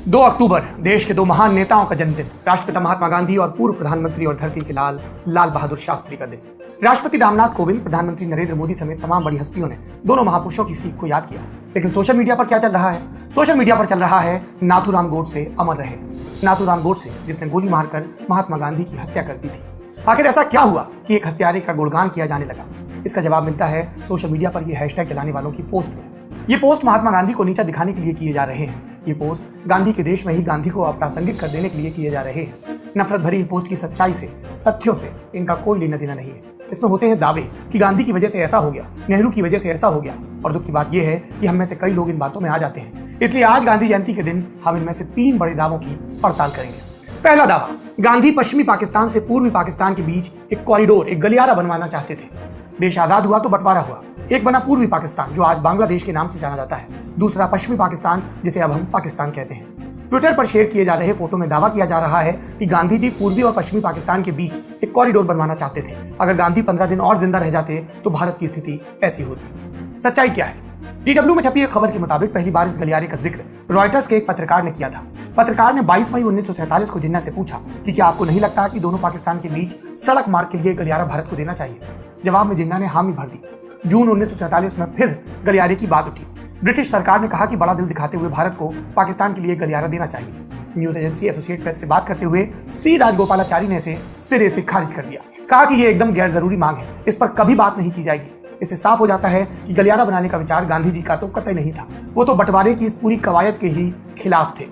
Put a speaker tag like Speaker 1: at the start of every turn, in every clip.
Speaker 1: 2 अक्टूबर देश के दो महान नेताओं का जन्मदिन, राष्ट्रपिता महात्मा गांधी और पूर्व प्रधानमंत्री और धरती के लाल लाल बहादुर शास्त्री का दिन। राष्ट्रपति रामनाथ कोविंद, प्रधानमंत्री नरेंद्र मोदी समेत तमाम बड़ी हस्तियों ने दोनों महापुरुषों की सीख को याद किया। लेकिन सोशल मीडिया पर क्या चल रहा है? सोशल मीडिया पर चल रहा है नाथूराम गोडसे अमर रहे। नाथूराम गोडसे, जिसने गोली मारकर महात्मा गांधी की हत्या कर दी थी। आखिर ऐसा क्या हुआ कि एक हत्यारे का गुणगान किया जाने लगा? इसका जवाब मिलता है सोशल मीडिया पर ये हैशटैग चलाने वालों की पोस्ट में। ये पोस्ट महात्मा गांधी को नीचा दिखाने के लिए किए जा रहे हैं। ये पोस्ट गांधी के देश में ही गांधी को अप्रासंगिक कर देने के लिए किए जा रहे हैं। नफरत भरी इन पोस्ट की सच्चाई से, तथ्यों से इनका कोई लेना देना नहीं है। इसमें होते हैं दावे कि गांधी की वजह से ऐसा हो गया, नेहरू की वजह से ऐसा हो गया, और दुख की बात यह है कि हम में से कई लोग इन बातों में आ जाते हैं। इसलिए आज गांधी जयंती के दिन हम इनमें से 3 बड़े दावों की पड़ताल करेंगे। पहला दावा, गांधी पश्चिमी पाकिस्तान से पूर्वी पाकिस्तान के बीच एक कॉरिडोर, एक गलियारा बनवाना चाहते थे। देश आजाद हुआ तो बंटवारा हुआ। एक बना पूर्वी पाकिस्तान, जो आज बांग्लादेश के नाम से जाना जाता है। दूसरा पश्चिमी पाकिस्तान, जिसे अब हम पाकिस्तान कहते हैं। ट्विटर पर शेयर किए जा रहे फोटो में दावा किया जा रहा है कि गांधी जी पूर्वी और पश्चिमी पाकिस्तान के बीच एक कॉरिडोर बनवाना चाहते थे। अगर गांधी 15 दिन और जिंदा रह जाते तो भारत की स्थिति ऐसी होती। सच्चाई क्या है? DW में छपी एक खबर के मुताबिक पहली बार इस गलियारे का जिक्र रॉयटर्स के एक पत्रकार ने किया था। पत्रकार ने 22 मई 1947 को जिन्ना से पूछा कि क्या आपको नहीं लगता कि दोनों पाकिस्तान के बीच सड़क मार्ग के लिए गलियारा भारत को देना चाहिए? जवाब में जिन्ना ने हामी भर दी। जून 1947 में फिर गलियारे की बात उठी। ब्रिटिश सरकार ने कहा कि बड़ा दिल दिखाते हुए भारत को पाकिस्तान के लिए गलियारा देना चाहिए। न्यूज एजेंसी एसोसिएट प्रेस से बात करते हुए सी राजगोपालाचारी ने इसे सिरे से खारिज कर दिया। कहा कि यह एकदम गैर जरूरी मांग है, इस पर कभी बात नहीं की जाएगी। इससे साफ हो जाता है कि गलियारा बनाने का विचार गांधी जी का तो कतई नहीं था। वो तो बंटवारे की इस पूरी कवायद के ही खिलाफ थे।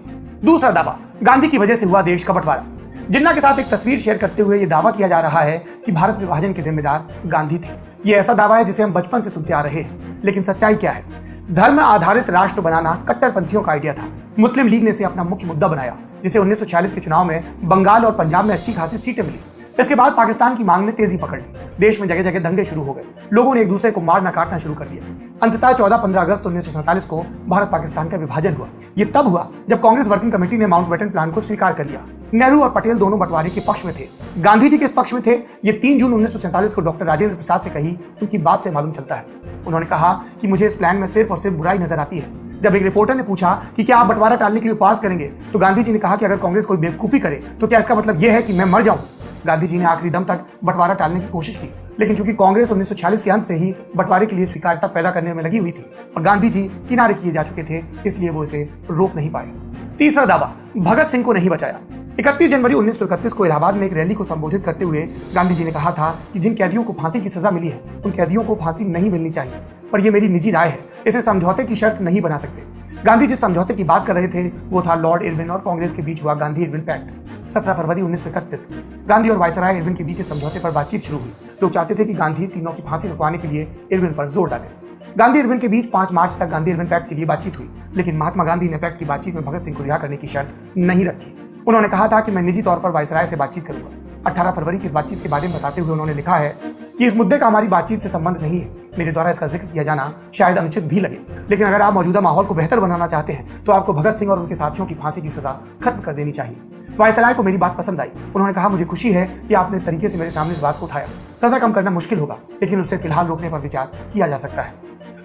Speaker 1: दूसरा दावा, गांधी की वजह से हुआ देश का बंटवारा। जिन्ना के साथ एक तस्वीर शेयर करते हुए यह दावा किया जा रहा है कि भारत विभाजन के जिम्मेदार गांधी थे। यह ऐसा दावा है जिसे हम बचपन से सुनते आ रहे हैं। लेकिन सच्चाई क्या है? धर्म आधारित राष्ट्र बनाना कट्टरपंथियों का आइडिया था। मुस्लिम लीग ने इसे अपना मुख्य मुद्दा बनाया, जिसे 1946 के चुनाव में बंगाल और पंजाब में अच्छी खासी सीटें मिली। इसके बाद पाकिस्तान की मांग ने तेजी पकड़ ली। देश में जगह जगह दंगे शुरू हो गए। लोगों ने एक दूसरे को मारना काटना शुरू कर दिया। अंततः 14-15 अगस्त 1947 को भारत पाकिस्तान का विभाजन हुआ। ये तब हुआ जब कांग्रेस वर्किंग कमेटी ने माउंटबेटन प्लान को स्वीकार कर लिया। नेहरू और पटेल दोनों बंटवारे के पक्ष में थे। गांधी जी किस पक्ष में थे, ये 3 जून 1947 को डॉक्टर राजेंद्र प्रसाद से कही उनकी बात से मालूम चलता है। उन्होंने कहा कि मुझे इस प्लान में सिर्फ और सिर्फ बुराई नजर आती है। जब एक रिपोर्टर ने पूछा कि क्या आप बंटवारा टालने के लिए उपवास करेंगे, तो गांधी जी ने कहा कि अगर कांग्रेस कोई बेवकूफी करे तो क्या इसका मतलब यह है कि मैं मर जाऊं? गांधी जी ने आखिरी दम तक बंटवारा टालने की कोशिश की, लेकिन चूंकि कांग्रेस 1946 के अंत से ही बंटवारे के लिए स्वीकार्यता पैदा करने में लगी हुई थी और गांधी जी किनारे किए जा चुके थे, इसलिए वो इसे रोक नहीं पाए। तीसरा दावा, भगत सिंह को नहीं बचाया। 31 जनवरी 1931 को इलाहाबाद में एक रैली को संबोधित करते हुए गांधी जी ने कहा था कि जिन कैदियों को फांसी की सजा मिली है, उन कैदियों को फांसी नहीं मिलनी चाहिए, पर यह मेरी निजी राय है, इसे समझौते की शर्त नहीं बना सकते। गांधी जिस समझौते की बात कर रहे थे वो था लॉर्ड इरविन और कांग्रेस के बीच हुआ गांधी इरविन पैक्ट। 17 फरवरी 1931 गांधी और वायसराय इरविन के बीच इस समझौते पर बातचीत शुरू हुई। लोग चाहते थे कि गांधी तीनों की फांसी रुकवाने के लिए इरविन पर जोर डालें। गांधी इरविन के बीच 5 मार्च तक गांधी इरविन पैक्ट के लिए बातचीत हुई, लेकिन महात्मा गांधी ने पैक्ट की बातचीत में भगत सिंह को रिहा करने की शर्त नहीं रखी। उन्होंने कहा था कि मैं निजी तौर पर वायसराय से बातचीत करूंगा। 18 फरवरी की इस बातचीत के बारे में बताते हुए उन्होंने लिखा है कि इस मुद्दे का हमारी बातचीत से संबंध नहीं है। मेरे द्वारा इसका जिक्र किया जाना शायद अनुचित भी लगे, लेकिन अगर आप मौजूदा माहौल को बेहतर बनाना चाहते हैं तो आपको भगत सिंह और उनके साथियों की फांसी की सजा खत्म कर देनी चाहिए। वायसराय को मेरी बात पसंद आई। उन्होंने कहा, मुझे खुशी है कि आपने इस तरीके से मेरे सामने इस बात को उठाया। सजा कम करना मुश्किल होगा, लेकिन उससे फिलहाल रोकने पर विचार किया जा सकता है।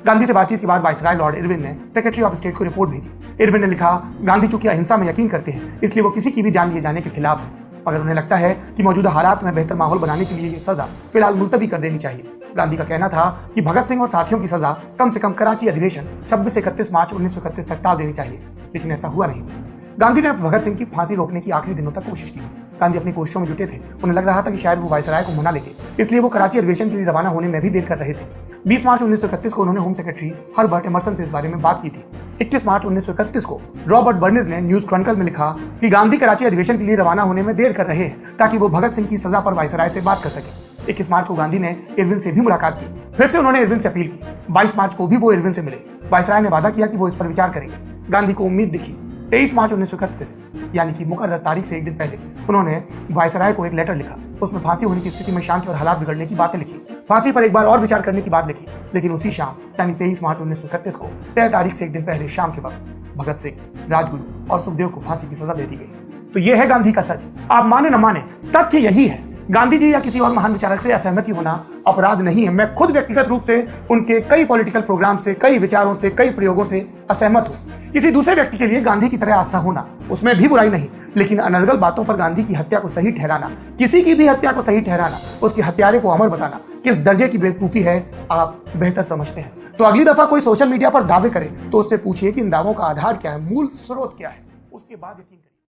Speaker 1: गांधी से बातचीत के बाद वायसराय लॉर्ड इरविन ने सेक्रेटरी ऑफ स्टेट को रिपोर्ट भेजी। इरविन ने लिखा, गांधी चूंकि अहिंसा में यकीन करते हैं, इसलिए वो किसी की भी जान लिए जाने के खिलाफ है। अगर उन्हें लगता है कि मौजूदा हालात में बेहतर माहौल बनाने के लिए ये सजा फिलहाल मुलतवी कर देनी चाहिए। गांधी का कहना था कि भगत सिंह और साथियों की सजा कम से कम कराची अधिवेशन 26 से 31 मार्च 1931 तक टाल देनी चाहिए, लेकिन ऐसा हुआ नहीं। गांधी ने भगत सिंह की फांसी रोकने की आखिरी दिनों तक कोशिश की। गांधी अपनी कोशिशों में जुटे थे। उन्हें लग रहा था कि शायद वो वायसराय को मना लेंगे, इसलिए वो कराची अधिवेशन के लिए रवाना होने में भी देर कर रहे थे। 20 मार्च 1931 को उन्होंने होम सेक्रेटरी हर्बर्ट एमर्सन से इस बारे में बात की थी। 21 मार्च 1931 को रॉबर्ट बर्निस ने न्यूज क्रॉनिकल में लिखा कि गांधी कराची अधिवेशन के लिए रवाना होने में देर कर रहे हैं ताकि वो भगत सिंह की सजा पर वायसराय से बात कर सके। 21 मार्च को गांधी ने इरविन से भी मुलाकात की। फिर से उन्होंने इरविन से अपील की। 22 मार्च को भी वो इरविन से मिले। वायसराय ने वादा किया कि वो इस पर विचार करेंगे। गांधी को उम्मीद दिखी। 23 मार्च 1931 यानी कि मुकर्रर तारीख से एक दिन पहले उन्होंने वायसराय को एक लेटर लिखा। उसमें फांसी होने की स्थिति में शांति और हालात बिगड़ने की बातें लिखी। फांसी पर एक बार और विचार करने की बात लिखी। लेकिन उसी शाम यानी 23 मार्च 1931 को तय तारीख से एक दिन पहले शाम के वक्त भगत सिंह, राजगुरु और सुखदेव को फांसी की सजा दे दी गई। तो यह है गांधी का सच। आप माने न माने, तथ्य यही है। गांधी जी या किसी और महान विचारक से असहमति होना अपराध नहीं है। मैं खुद व्यक्तिगत रूप से उनके कई पॉलिटिकल प्रोग्राम से, कई विचारों से, कई प्रयोगों से असहमत हूं। किसी दूसरे व्यक्ति के लिए गांधी की तरह आस्था होना, उसमें भी बुराई नहीं, लेकिन अनर्गल बातों पर गांधी की हत्या को सही ठहराना, किसी की भी हत्या को सही ठहराना, उसके हत्यारे को अमर बताना किस दर्जे की बेवकूफी है आप बेहतर समझते हैं। तो अगली दफा कोई सोशल मीडिया पर दावे करे तो उससे पूछिए कि इन दावों का आधार क्या है, मूल स्रोत क्या है, उसके बाद यकीन